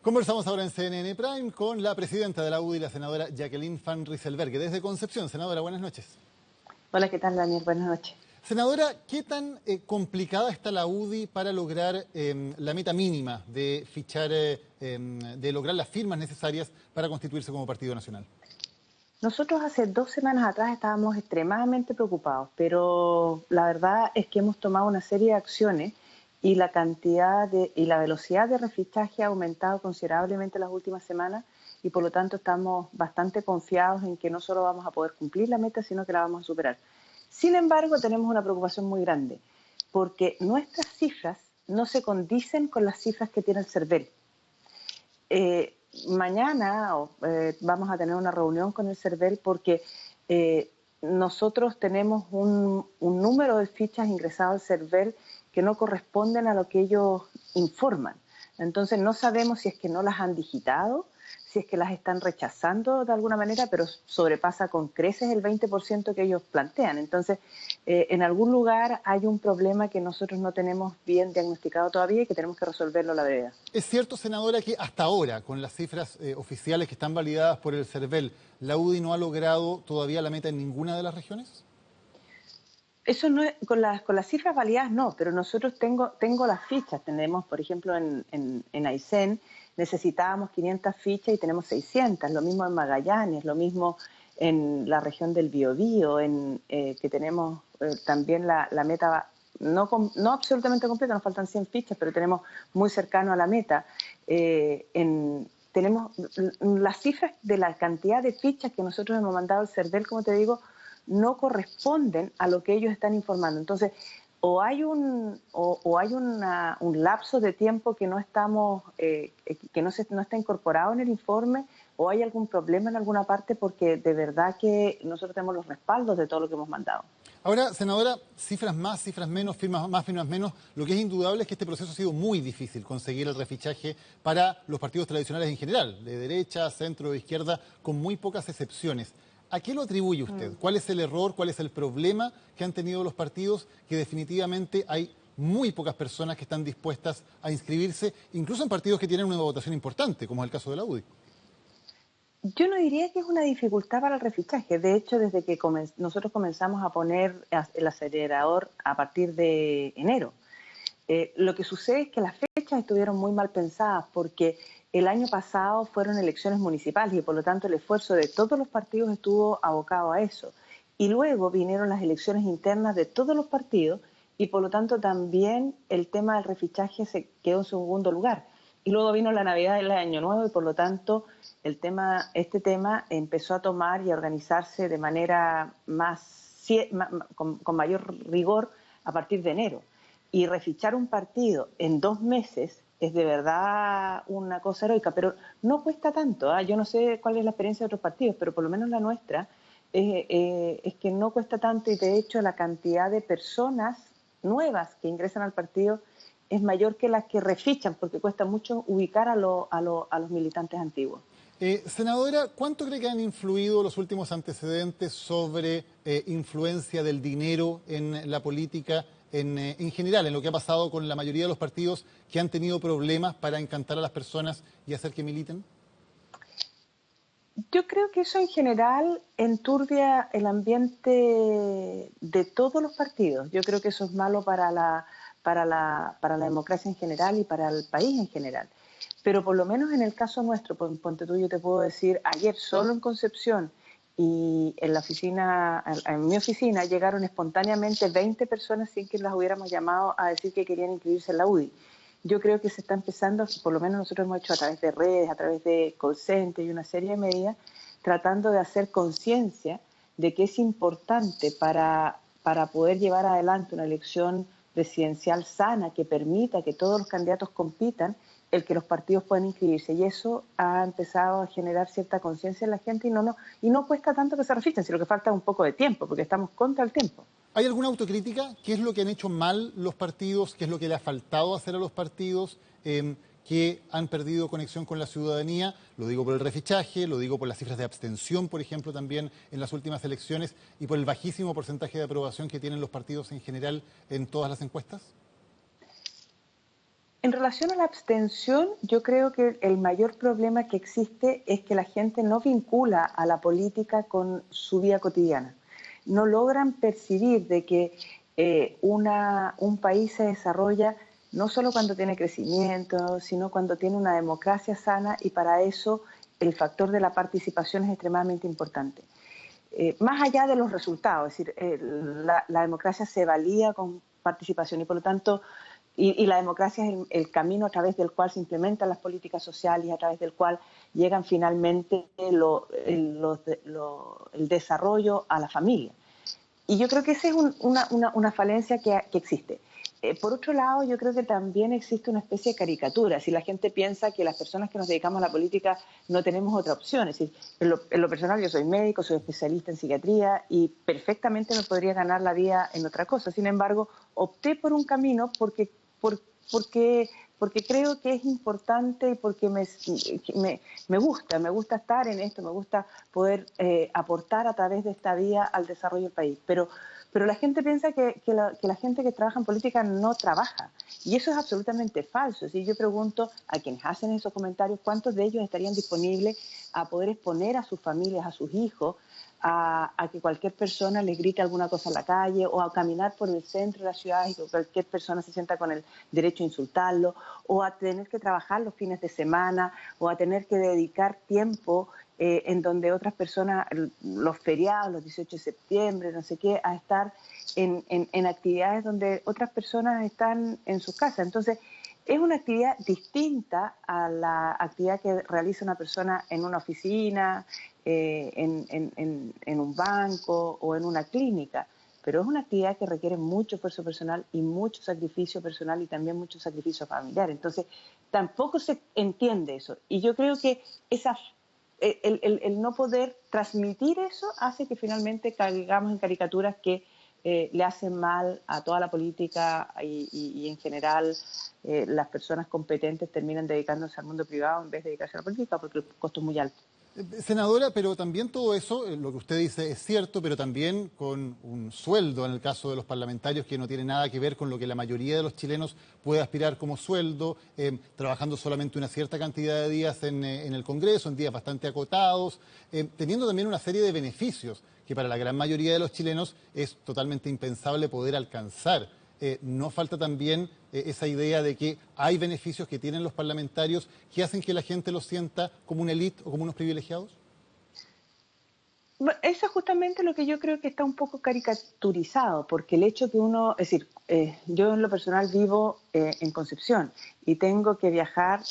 Conversamos ahora en CNN Prime con la presidenta de la UDI, la senadora Jacqueline Van Rysselberghe, desde Concepción. Senadora, buenas noches. Hola, ¿qué tal, Daniel? Buenas noches. Senadora, ¿qué tan complicada está la UDI para lograr la meta mínima de fichar, de lograr las firmas necesarias para constituirse como partido nacional? Nosotros hace 2 semanas atrás estábamos extremadamente preocupados, pero la verdad es que hemos tomado una serie de acciones y la velocidad de refichaje ha aumentado considerablemente las últimas semanas y por lo tanto estamos bastante confiados en que no solo vamos a poder cumplir la meta, sino que la vamos a superar. Sin embargo, tenemos una preocupación muy grande, porque nuestras cifras no se condicen con las cifras que tiene el CERVEL. Mañana vamos a tener una reunión con el CERVEL porque nosotros tenemos un número de fichas ingresadas al CERVEL que no corresponden a lo que ellos informan. Entonces no sabemos si es que no las han digitado, si es que las están rechazando de alguna manera, pero sobrepasa con creces el 20% que ellos plantean. Entonces, en algún lugar hay un problema que nosotros no tenemos bien diagnosticado todavía y que tenemos que resolverlo a la brevedad. ¿Es cierto, senadora, que hasta ahora, con las cifras oficiales que están validadas por el CERVEL, la UDI no ha logrado todavía la meta en ninguna de las regiones? Eso no es, con las cifras validadas no, pero nosotros tengo las fichas. Tenemos, por ejemplo, en Aysén necesitábamos 500 fichas y tenemos 600. Lo mismo en Magallanes, lo mismo en la región del Biobío, que tenemos también la meta, no absolutamente completa, nos faltan 100 fichas, pero tenemos muy cercano a la meta. Tenemos las cifras de la cantidad de fichas que nosotros hemos mandado al CERVEL, como te digo, no corresponden a lo que ellos están informando. Entonces, o hay un lapso de tiempo que no estamos, que no está incorporado en el informe, o hay algún problema en alguna parte, porque de verdad que nosotros tenemos los respaldos de todo lo que hemos mandado. Ahora, senadora, cifras más, cifras menos, firmas más, firmas menos, lo que es indudable es que este proceso ha sido muy difícil conseguir el refichaje para los partidos tradicionales en general, de derecha, centro, izquierda, con muy pocas excepciones. ¿A qué lo atribuye usted? ¿Cuál es el error, cuál es el problema que han tenido los partidos? Que definitivamente hay muy pocas personas que están dispuestas a inscribirse, incluso en partidos que tienen una votación importante, como es el caso de la UDI. Yo no diría que es una dificultad para el refichaje. De hecho, desde que nosotros comenzamos a poner el acelerador a partir de enero, lo que sucede es que las fechas estuvieron muy mal pensadas porque el año pasado fueron elecciones municipales y por lo tanto el esfuerzo de todos los partidos estuvo abocado a eso. Y luego vinieron las elecciones internas de todos los partidos y por lo tanto también el tema del refichaje se quedó en segundo lugar. Y luego vino la Navidad y el Año Nuevo y por lo tanto este tema empezó a tomar y a organizarse de manera con mayor rigor a partir de enero. Y refichar un partido en 2 meses es de verdad una cosa heroica, pero no cuesta tanto. Yo no sé cuál es la experiencia de otros partidos, pero por lo menos la nuestra es que no cuesta tanto y de hecho la cantidad de personas nuevas que ingresan al partido es mayor que las que refichan, porque cuesta mucho ubicar a los militantes antiguos. Senadora, ¿cuánto cree que han influido los últimos antecedentes sobre influencia del dinero en la política en general, en lo que ha pasado con la mayoría de los partidos que han tenido problemas para encantar a las personas y hacer que militen? Yo creo que eso en general enturbia el ambiente de todos los partidos. Yo creo que eso es malo para la democracia en general y para el país en general. Pero por lo menos en el caso nuestro, ponte tú, yo te puedo decir, ayer solo en Concepción y en mi oficina llegaron espontáneamente 20 personas sin que las hubiéramos llamado a decir que querían inscribirse en la UDI. Yo creo que se está empezando, por lo menos nosotros hemos hecho a través de redes, a través de call center y una serie de medidas, tratando de hacer conciencia de que es importante para poder llevar adelante una elección presidencial sana que permita que todos los candidatos compitan, el que los partidos puedan inscribirse. Y eso ha empezado a generar cierta conciencia en la gente y no cuesta tanto que se registren, sino que falta un poco de tiempo, porque estamos contra el tiempo. ¿Hay alguna autocrítica? ¿Qué es lo que han hecho mal los partidos? ¿Qué es lo que le ha faltado hacer a los partidos que han perdido conexión con la ciudadanía? Lo digo por el refichaje, lo digo por las cifras de abstención, por ejemplo, también en las últimas elecciones y por el bajísimo porcentaje de aprobación que tienen los partidos en general en todas las encuestas. En relación a la abstención, yo creo que el mayor problema que existe es que la gente no vincula a la política con su vida cotidiana. No logran percibir de que un país se desarrolla no solo cuando tiene crecimiento, sino cuando tiene una democracia sana, y para eso el factor de la participación es extremadamente importante. Más allá de los resultados, es decir, la democracia se valía con participación y por lo tanto, y la democracia es el camino a través del cual se implementan las políticas sociales y a través del cual llegan finalmente el desarrollo a la familia. Y yo creo que esa es una falencia que existe. Por otro lado, yo creo que también existe una especie de caricatura. Si la gente piensa que las personas que nos dedicamos a la política no tenemos otra opción. Es decir, en lo personal yo soy médico, soy especialista en psiquiatría y perfectamente me podría ganar la vida en otra cosa. Sin embargo, opté por un camino porque creo que es importante y porque me gusta estar en esto, me gusta poder aportar a través de esta vía al desarrollo del país. Pero la gente piensa que la gente que trabaja en política no trabaja. Y eso es absolutamente falso. Es decir, yo pregunto a quienes hacen esos comentarios cuántos de ellos estarían disponibles a poder exponer a sus familias, a sus hijos, a que cualquier persona les grite alguna cosa en la calle o a caminar por el centro de la ciudad y que cualquier persona se sienta con el derecho a insultarlo, o a tener que trabajar los fines de semana, o a tener que dedicar tiempo en donde otras personas, los feriados, los 18 de septiembre, no sé qué, a estar en actividades donde otras personas están en sus casas. Entonces, es una actividad distinta a la actividad que realiza una persona en una oficina, en un banco o en una clínica, pero es una actividad que requiere mucho esfuerzo personal y mucho sacrificio personal y también mucho sacrificio familiar. Entonces, tampoco se entiende eso. Y yo creo que el no poder transmitir eso hace que finalmente caigamos en caricaturas que le hacen mal a toda la política y en general las personas competentes terminan dedicándose al mundo privado en vez de dedicarse a la política porque el costo es muy alto. Senadora, pero también todo eso, lo que usted dice es cierto, pero también con un sueldo, en el caso de los parlamentarios, que no tiene nada que ver con lo que la mayoría de los chilenos puede aspirar como sueldo, trabajando solamente una cierta cantidad de días en el Congreso, en días bastante acotados, teniendo también una serie de beneficios que para la gran mayoría de los chilenos es totalmente impensable poder alcanzar. ¿No falta también esa idea de que hay beneficios que tienen los parlamentarios que hacen que la gente los sienta como una élite o como unos privilegiados? Bueno, eso es justamente lo que yo creo que está un poco caricaturizado, porque el hecho que uno, es decir, yo en lo personal vivo en Concepción y tengo que viajar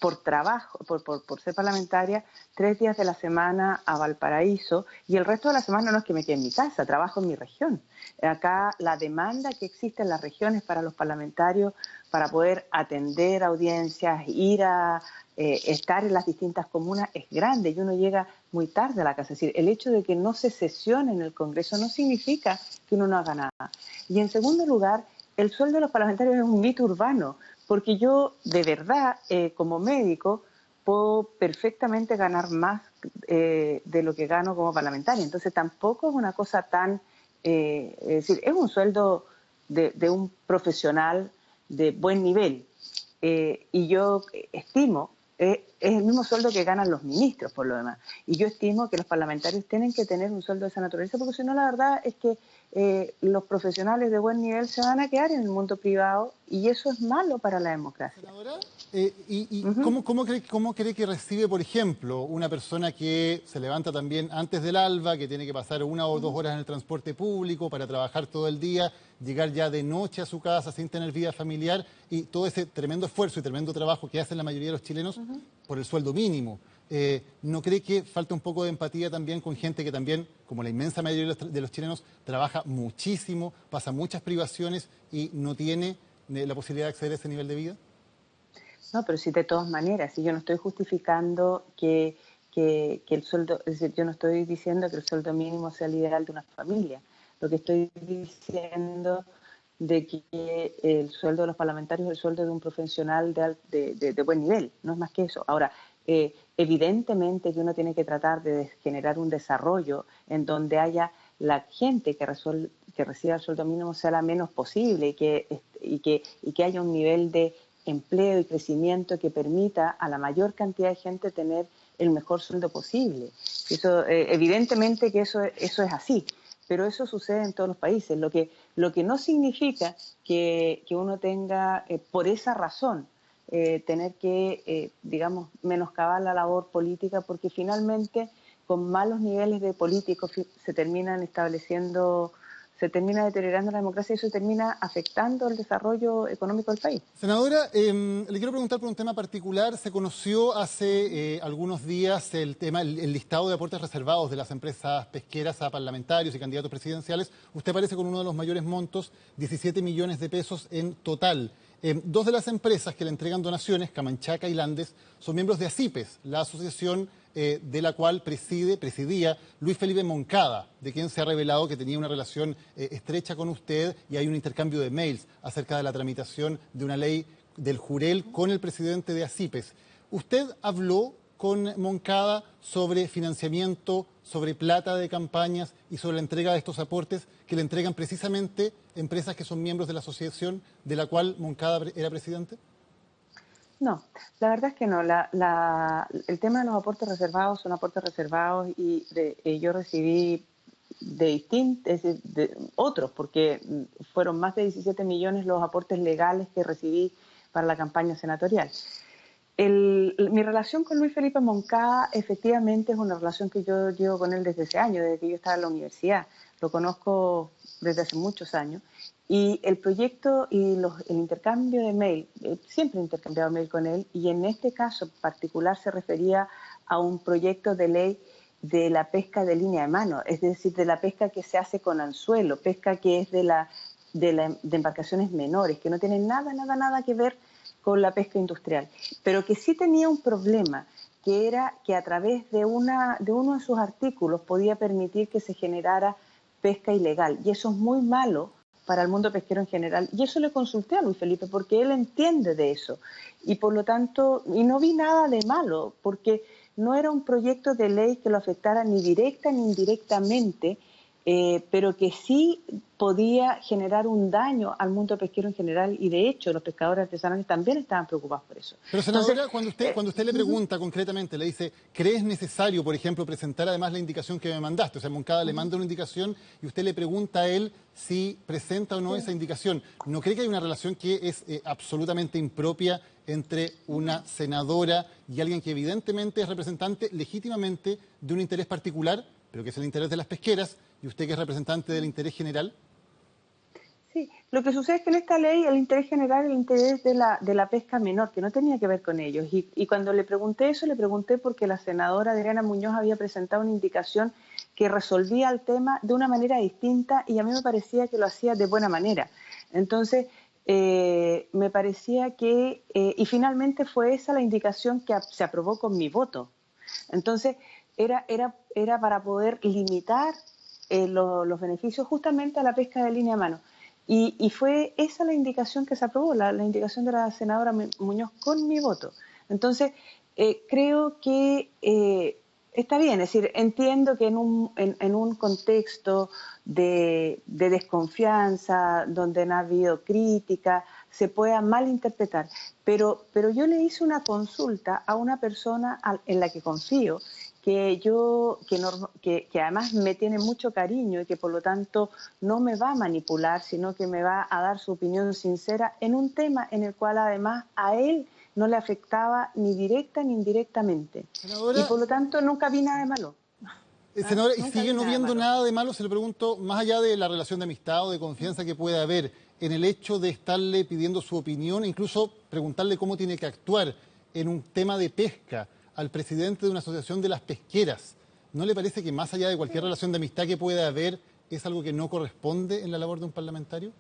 por trabajo, por ser parlamentaria, 3 días de la semana a Valparaíso y el resto de la semana no es que me quede en mi casa, trabajo en mi región. Acá la demanda que existe en las regiones para los parlamentarios para poder atender audiencias, ir a estar en las distintas comunas es grande y uno llega muy tarde a la casa. Es decir, el hecho de que no se sesione en el Congreso no significa que uno no haga nada. Y en segundo lugar, el sueldo de los parlamentarios es un mito urbano, porque yo de verdad, como médico, puedo perfectamente ganar más de lo que gano como parlamentaria. Entonces tampoco es una cosa tan, es decir, es un sueldo de un profesional de buen nivel. Y yo estimo, es el mismo sueldo que ganan los ministros por lo demás. Y yo estimo que los parlamentarios tienen que tener un sueldo de esa naturaleza, porque si no la verdad es que los profesionales de buen nivel se van a quedar en el mundo privado y eso es malo para la democracia. Senadora, ¿y Uh-huh. cómo cree que recibe, por ejemplo, una persona que se levanta también antes del alba, que tiene que pasar 1 o 2 horas en el transporte público para trabajar todo el día, llegar ya de noche a su casa sin tener vida familiar y todo ese tremendo esfuerzo y tremendo trabajo que hacen la mayoría de los chilenos por el sueldo mínimo? ¿No cree que falta un poco de empatía también con gente que también, como la inmensa mayoría de los chilenos, trabaja muchísimo, pasa muchas privaciones y no tiene la posibilidad de acceder a ese nivel de vida? No, pero sí, de todas maneras, si yo no estoy justificando que el sueldo, es decir, yo no estoy diciendo que el sueldo mínimo sea el ideal de una familia. Lo que estoy diciendo de que el sueldo de los parlamentarios es el sueldo de un profesional de buen nivel, no es más que eso. Ahora, evidentemente que uno tiene que tratar de generar un desarrollo en donde haya la gente que reciba el sueldo mínimo sea la menos posible y que haya un nivel de empleo y crecimiento que permita a la mayor cantidad de gente tener el mejor sueldo posible. Eso, evidentemente que eso es así, pero eso sucede en todos los países, lo que no significa que uno tenga, por esa razón, tener que, digamos, menoscabar la labor política, porque finalmente con malos niveles de políticos se termina deteriorando la democracia y eso termina afectando el desarrollo económico del país. Senadora, le quiero preguntar por un tema particular. Se conoció hace algunos días el listado de aportes reservados de las empresas pesqueras a parlamentarios y candidatos presidenciales. Usted aparece con uno de los mayores montos, 17 millones de pesos en total. Dos de las empresas que le entregan donaciones, Camanchaca y Landes, son miembros de ACIPES, la asociación de la cual presidía Luis Felipe Moncada, de quien se ha revelado que tenía una relación estrecha con usted y hay un intercambio de mails acerca de la tramitación de una ley del Jurel con el presidente de ACIPES. ¿Usted habló con Moncada sobre financiamiento, sobre plata de campañas y sobre la entrega de estos aportes que le entregan precisamente empresas que son miembros de la asociación de la cual Moncada era presidente? No, la verdad es que no. El tema de los aportes reservados son aportes reservados y yo recibí de otros, porque fueron más de 17 millones los aportes legales que recibí para la campaña senatorial. Mi relación con Luis Felipe Moncada efectivamente es una relación que yo llevo con él desde ese año, desde que yo estaba en la universidad. Lo conozco desde hace muchos años. Y el proyecto y el intercambio de mail, siempre he intercambiado mail con él, y en este caso particular se refería a un proyecto de ley de la pesca de línea de mano, es decir, de la pesca que se hace con anzuelo, pesca que es de embarcaciones menores, que no tienen nada que ver con la pesca industrial, pero que sí tenía un problema, que era que a través de uno de sus artículos podía permitir que se generara pesca ilegal, y eso es muy malo para el mundo pesquero en general, y eso le consulté a Luis Felipe porque él entiende de eso, y por lo tanto, y no vi nada de malo, porque no era un proyecto de ley que lo afectara ni directa ni indirectamente, pero que sí podía generar un daño al mundo pesquero en general, y de hecho los pescadores artesanales también estaban preocupados por eso. Pero senadora, cuando usted le pregunta concretamente, le dice, ¿crees necesario, por ejemplo, presentar además la indicación que me mandaste? O sea, Moncada le manda una indicación y usted le pregunta a él si presenta o no esa indicación. ¿No cree que hay una relación que es absolutamente impropia entre una senadora y alguien que evidentemente es representante legítimamente de un interés particular, pero que es el interés de las pesqueras, y usted que es representante del interés general? Sí, lo que sucede es que en esta ley el interés general es el interés de la pesca menor, que no tenía que ver con ellos. Y cuando le pregunté eso, le pregunté porque la senadora Adriana Muñoz había presentado una indicación que resolvía el tema de una manera distinta y a mí me parecía que lo hacía de buena manera. Entonces, me parecía que, y finalmente fue esa la indicación que se aprobó con mi voto. Entonces, era para poder limitar los beneficios justamente a la pesca de línea de mano. Y fue esa la indicación que se aprobó, la indicación de la senadora Muñoz con mi voto. Entonces, creo que está bien, es decir, entiendo que en un contexto de desconfianza, donde no ha habido crítica, se pueda malinterpretar, pero yo le hice una consulta a una persona en la que confío, que además me tiene mucho cariño y que por lo tanto no me va a manipular, sino que me va a dar su opinión sincera en un tema en el cual además a él no le afectaba ni directa ni indirectamente. Senadora, Y por lo tanto nunca vi nada de malo. senadora, ¿y Nunca sigue vi no nada de viendo malo. nada de malo? Se lo pregunto, más allá de la relación de amistad o de confianza que puede haber, en el hecho de estarle pidiendo su opinión, e incluso preguntarle cómo tiene que actuar en un tema de pesca al presidente de una asociación de las pesqueras. ¿No le parece que más allá de cualquier relación de amistad que pueda haber, es algo que no corresponde en la labor de un parlamentario?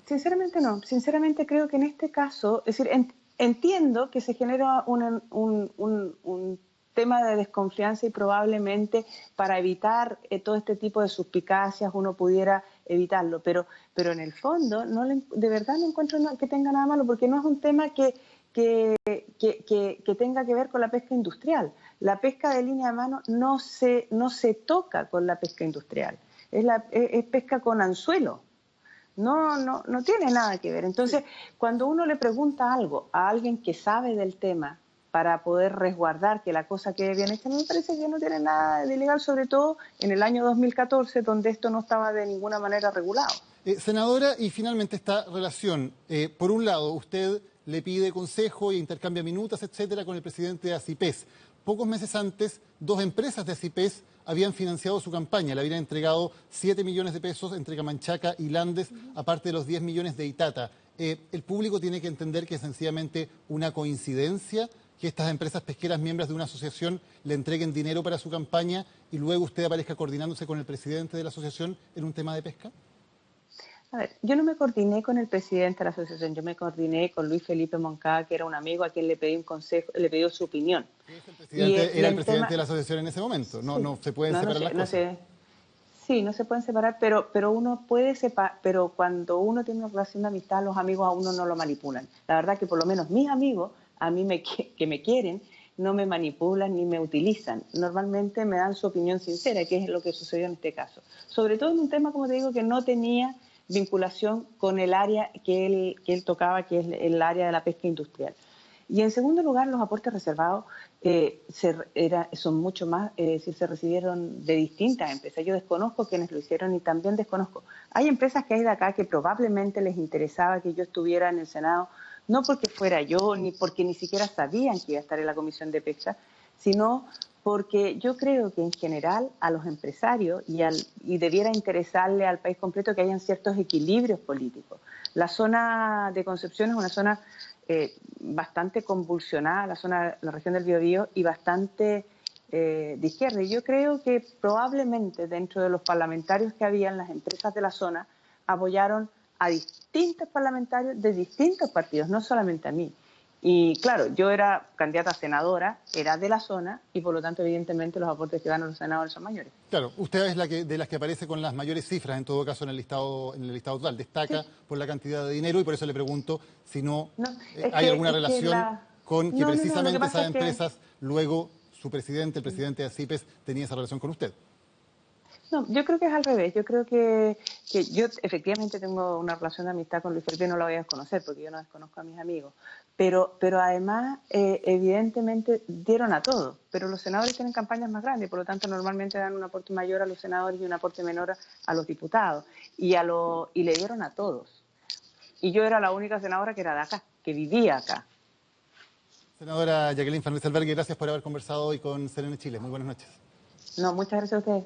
Sinceramente no. Sinceramente creo que en este caso, es decir, entiendo que se genera un tema de desconfianza y probablemente para evitar todo este tipo de suspicacias uno pudiera evitarlo, pero en el fondo de verdad no encuentro que tenga nada malo, porque no es un tema que tenga que ver con la pesca industrial. La pesca de línea de mano no se toca con la pesca industrial, es pesca con anzuelo. no tiene nada que ver. Entonces, cuando uno le pregunta algo a alguien que sabe del tema para poder resguardar que la cosa quede bien hecha, me parece que no tiene nada de ilegal, sobre todo en el año 2014, donde esto no estaba de ninguna manera regulado. Senadora, y finalmente esta relación. Por un lado, usted le pide consejo e intercambia minutas, etcétera, con el presidente de ACIPES. Pocos meses antes, dos empresas de ACIPES habían financiado su campaña, le habían entregado 7 millones de pesos entre Camanchaca y Landes, aparte de los 10 millones de Itata. El público tiene que entender que es sencillamente una coincidencia que estas empresas pesqueras, miembros de una asociación, le entreguen dinero para su campaña y luego usted aparezca coordinándose con el presidente de la asociación en un tema de pesca. A ver, yo no me coordiné con el presidente de la asociación, yo me coordiné con Luis Felipe Moncada, que era un amigo a quien le pedí un consejo, le pedí su opinión. Era el presidente de la asociación en ese momento, no, Sí, no se pueden separar las cosas. Sí, no se pueden separar, pero uno puede separar, pero cuando uno tiene una relación de amistad, los amigos a uno no lo manipulan. La verdad que por lo menos mis amigos, a mí que me quieren, no me manipulan ni me utilizan. Normalmente me dan su opinión sincera, que es lo que sucedió en este caso. Sobre todo en un tema, como te digo, que no tenía vinculación con el área que él tocaba, que es el área de la pesca industrial. Y en segundo lugar, los aportes reservados son mucho más, si se recibieron de distintas empresas. Yo desconozco quienes lo hicieron y también desconozco. Hay empresas que hay de acá que probablemente les interesaba que yo estuviera en el Senado, no porque fuera yo, ni porque ni siquiera sabían que iba a estar en la Comisión de Pesca, sino porque yo creo que en general a los empresarios y debiera interesarle al país completo que hayan ciertos equilibrios políticos. La zona de Concepción es una zona bastante convulsionada, la región del Biobío, y bastante de izquierda. Y yo creo que probablemente dentro de los parlamentarios que habían, las empresas de la zona apoyaron a distintos parlamentarios de distintos partidos, no solamente a mí. Y claro, yo era candidata a senadora, era de la zona y por lo tanto evidentemente los aportes que dan a los senadores son mayores. Claro, usted es de las que aparece con las mayores cifras en todo caso en el listado total. Destaca Sí. por la cantidad de dinero y por eso le pregunto si no, No, hay alguna relación con que lo que precisamente pasa esas es que empresas, luego su presidente, el presidente de ACIPES, tenía esa relación con usted. no, yo creo que es al revés. Yo creo que yo efectivamente tengo una relación de amistad con Luis Felipe, no la voy a desconocer porque yo no desconozco a mis amigos. Pero además, evidentemente, dieron a todos. Pero los senadores tienen campañas más grandes, por lo tanto, normalmente dan un aporte mayor a los senadores y un aporte menor a los diputados. Y le dieron a todos. Y yo era la única senadora que era de acá, que vivía acá. Senadora Jacqueline Van Rieselberghe, gracias por haber conversado hoy con CNN Chile. Muy buenas noches. No, muchas gracias a ustedes.